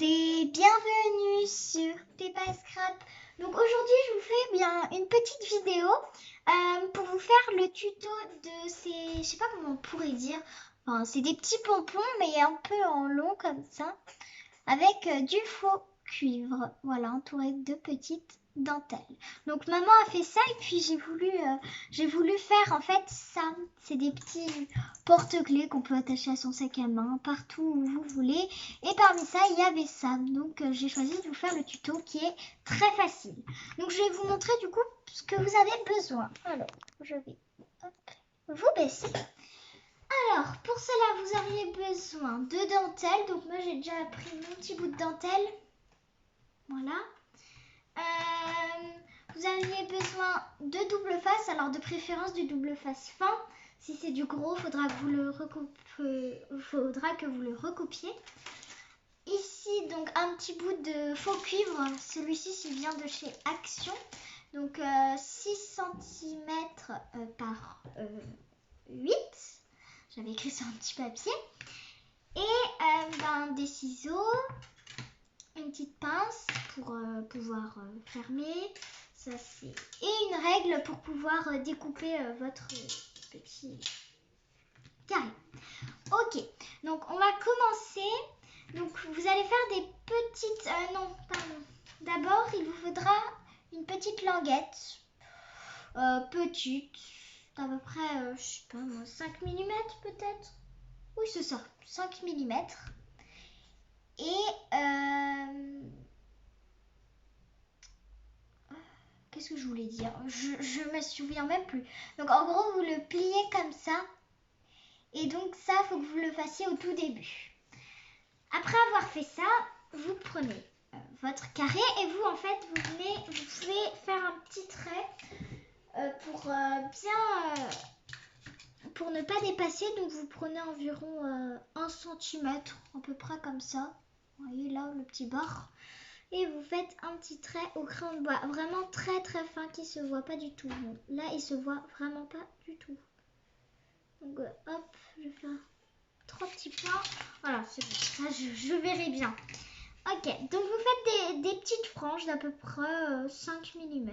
monde et bienvenue sur Peppa Scrap. Donc aujourd'hui je vous fais bien une petite vidéo pour vous faire le tuto de ces, je sais pas comment on pourrait dire, enfin c'est des petits pompons mais un peu en long comme ça, avec du faux cuivre, voilà, entouré de petites dentelles. Donc maman a fait ça et puis j'ai voulu faire en fait ça. C'est des petits porte-clés qu'on peut attacher à son sac à main partout où vous voulez. Et parmi ça, il y avait ça. Donc j'ai choisi de vous faire le tuto qui est très facile. Donc je vais vous montrer du coup ce que vous avez besoin. Alors, je vais vous baisser. Alors, pour cela, vous auriez besoin de dentelle. Donc moi, j'ai déjà pris mon petit bout de dentelle. Voilà. Vous auriez besoin de double face. Alors, de préférence du double face fin. Si c'est du gros, faudra que vous le recoupiez. Ici, donc, un petit bout de faux cuivre. Celui-ci, il vient de chez Action. Donc, 6 cm par 8. J'avais écrit sur un petit papier. Et des ciseaux, une petite pince pour pouvoir fermer. Ça, et une règle pour pouvoir découper votre petit carré. Ok, donc on va commencer. Donc vous allez faire des petites... non, pardon. D'abord, il vous faudra une petite languette. Petite, à peu près, je sais pas moi, 5 mm peut-être. Oui, c'est ça, 5 mm. Et qu'est-ce que je voulais dire? Je me souviens même plus. Donc en gros, vous le pliez comme ça. Et donc ça, il faut que vous le fassiez au tout début. Après avoir fait ça, vous prenez votre carré et vous, en fait, vous pouvez faire un petit trait pour ne pas dépasser. Donc vous prenez environ 1 cm, à peu près comme ça. Vous voyez là, le petit bord. Et vous faites un petit trait au crayon de bois, vraiment très très fin qui se voit pas du tout. Bon, là, il se voit vraiment pas du tout. Donc hop, je vais faire 3 petits points. Voilà, c'est bon, ça je verrai bien. Ok, donc vous faites des petites franges d'à peu près 5 mm.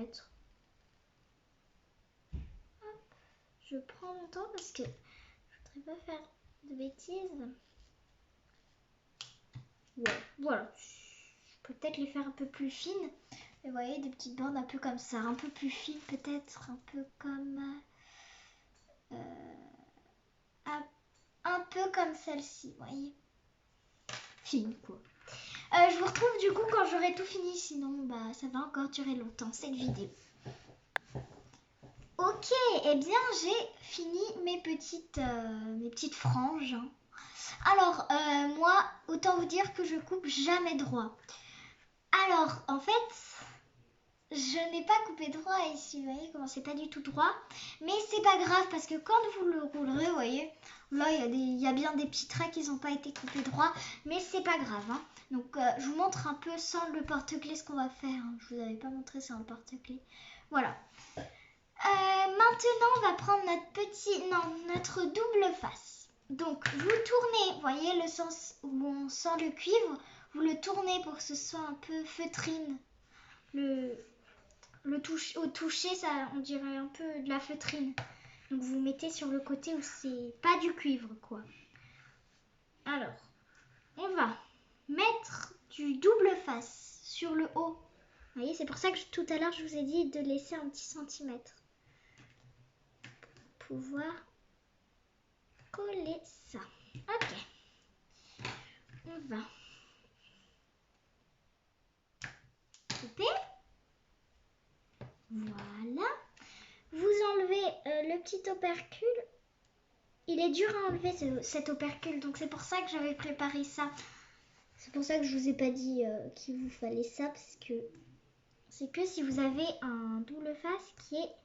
Hop, je prends mon temps parce que je voudrais pas faire de bêtises. Ouais, voilà. Je peux peut-être les faire un peu plus fines. Et vous voyez, des petites bandes un peu comme ça, un peu plus fines peut-être, un peu comme un peu comme celle-ci, vous voyez, fine quoi. Je vous retrouve du coup quand j'aurai tout fini, sinon bah ça va encore durer longtemps cette vidéo. Ok, et bien j'ai fini mes petites franges. Alors moi, autant vous dire que je coupe jamais droit. Alors en fait, je n'ai pas coupé droit ici, vous voyez comment c'est pas du tout droit. Mais c'est pas grave parce que quand vous le roulerez, vous voyez, là il y a bien des petits traits qui n'ont pas été coupés droit. Mais c'est pas grave, hein. Donc je vous montre un peu sans le porte-clés ce qu'on va faire, hein. Je vous avais pas montré sans le porte-clés. Voilà. Maintenant on va prendre notre double face. Donc vous tournez, vous voyez le sens où on sent le cuivre, vous le tournez pour que ce soit un peu feutrine. Au toucher, ça, on dirait un peu de la feutrine. Donc vous mettez sur le côté où c'est pas du cuivre, quoi. Alors, on va mettre du double face sur le haut. Vous voyez, c'est pour ça que tout à l'heure, je vous ai dit de laisser un petit centimètre. Pour pouvoir coller ça. Ok. On va couper. Voilà. Vous enlevez le petit opercule. Il est dur à enlever cet opercule, donc c'est pour ça que j'avais préparé ça. C'est pour ça que je vous ai pas dit qu'il vous fallait ça, parce que c'est que si vous avez un double face qui est...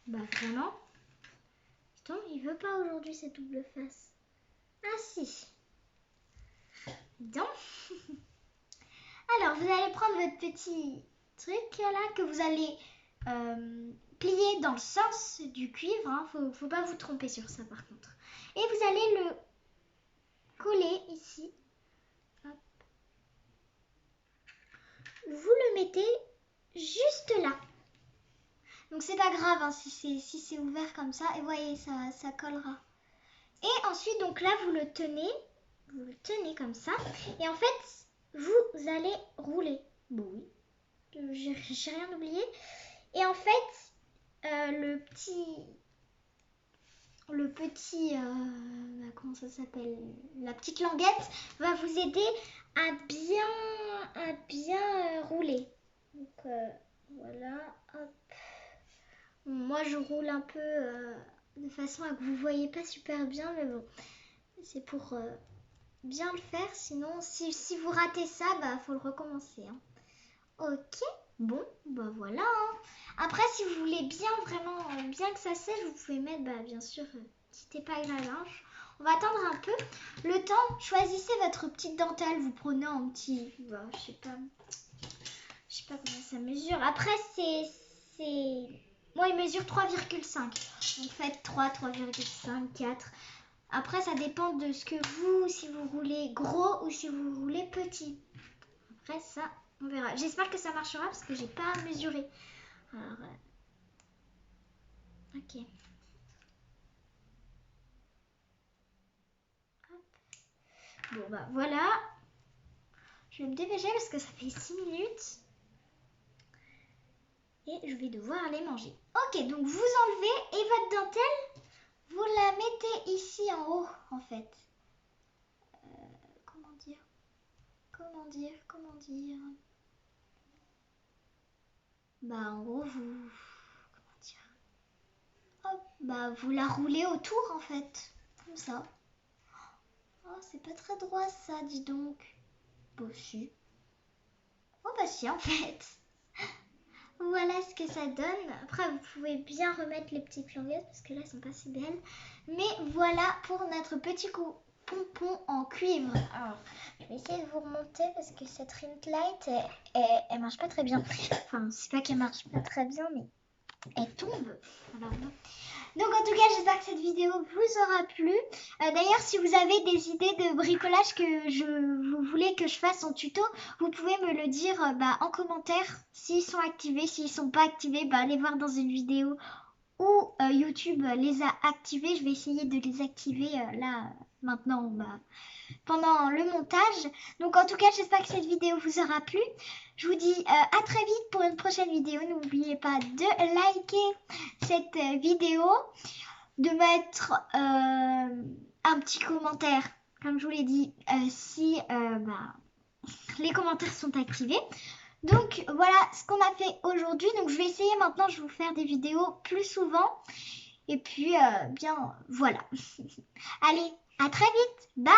Bah vraiment... Attends, il veut pas aujourd'hui cette double face. Ah si. Donc... Alors, vous allez prendre votre petit truc là, que vous allez plier dans le sens du cuivre. Hein. Faut pas vous tromper sur ça par contre. Et vous allez le coller ici. Hop. mettez juste là. Donc c'est pas grave hein, si c'est ouvert comme ça. Et voyez, ça collera. Et ensuite, donc là, vous le tenez comme ça. Et en fait, vous allez rouler. Bon oui, j'ai rien oublié. Et en fait, le petit, comment ça s'appelle, la petite languette va vous aider à bien rouler. Donc voilà, hop. Moi je roule un peu de façon à que vous voyez pas super bien, mais bon, c'est pour bien le faire. Sinon, si vous ratez ça, bah faut le recommencer. Hein. Ok, bon, bah voilà. Hein. Après, si vous voulez bien, vraiment, bien que ça sèche, vous pouvez mettre, bah bien sûr, petite épingle à linge. On va attendre un peu. Le temps, choisissez votre petite dentelle. Vous prenez un petit, bah, je sais pas comment ça mesure. Après, moi, il mesure 3,5. Donc faites 3, 3,5, 4. Après, ça dépend de ce que si vous roulez gros ou si vous roulez petit. Après, ça, on verra. J'espère que ça marchera parce que j'ai pas mesuré. Alors, ok. Hop. Bon, bah voilà. Je vais me dépêcher parce que ça fait 6 minutes. Et je vais devoir aller manger. Ok, donc vous enlevez et votre dentelle, vous la mettez ici en haut, en fait. Comment dire? Bah, en gros, comment dire? Hop, bah, vous la roulez autour, en fait. Comme ça. Oh, c'est pas très droit, ça, dis donc. Bah, si. Oh, bah, si, en fait. Voilà ce que ça donne. Après, vous pouvez bien remettre les petites languettes parce que là, elles sont pas si belles. Mais voilà pour notre petit pompon en cuivre. Alors, je vais essayer de vous remonter parce que cette ring light, elle marche pas très bien. Enfin, c'est pas qu'elle marche pas très bien, mais elle tombe. Alors, donc en tout cas, j'espère que cette vidéo vous aura plu. D'ailleurs, si vous avez des idées de bricolage que vous voulez que je fasse en tuto, vous pouvez me le dire en commentaire. S'ils sont activés, s'ils sont pas activés, allez voir dans une vidéo où YouTube les a activés. Je vais essayer de les activer là, maintenant, pendant le montage. Donc en tout cas, j'espère que cette vidéo vous aura plu. Je vous dis à très vite pour une prochaine vidéo. N'oubliez pas de liker cette vidéo, de mettre un petit commentaire, comme je vous l'ai dit, si les commentaires sont activés. Donc voilà ce qu'on a fait aujourd'hui. Donc je vais essayer maintenant, je vais vous faire des vidéos plus souvent. Et puis bien voilà. Allez, à très vite. Bye.